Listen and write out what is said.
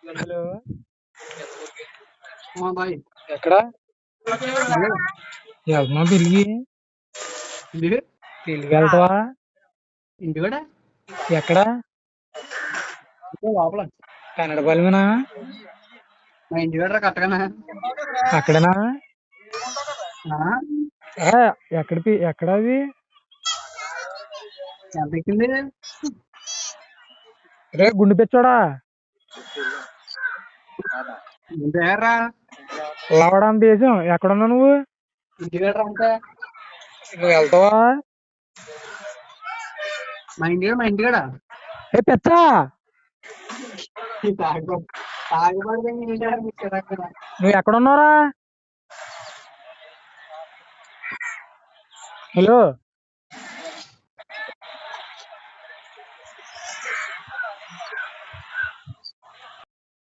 Hello. Bye ఎక్కడ వెళ్తున్నా పెళ్ళికి? ఇంటికి పెళ్ళికి వెళ్తావా? ఇంటి కూడా ఎక్కడ? లోపల కన్నడ పల్లిమేనా? మా ఇంటి కూడా కరెక్ట్గానా అక్కడేనా? ఏ, ఎక్కడ అది? ఎంత ఎక్కింది రే గుండు పెచ్చోడా, ఇంటరా లవడం దేశం ఎక్కడున్నా నువ్వు? ఇంటి కూడా అంతే నువ్వు వెళ్తావా? మా ఇంటి కూడా ఏ పెచ్చా, నువ్వు ఎక్కడున్నావురా? హలో.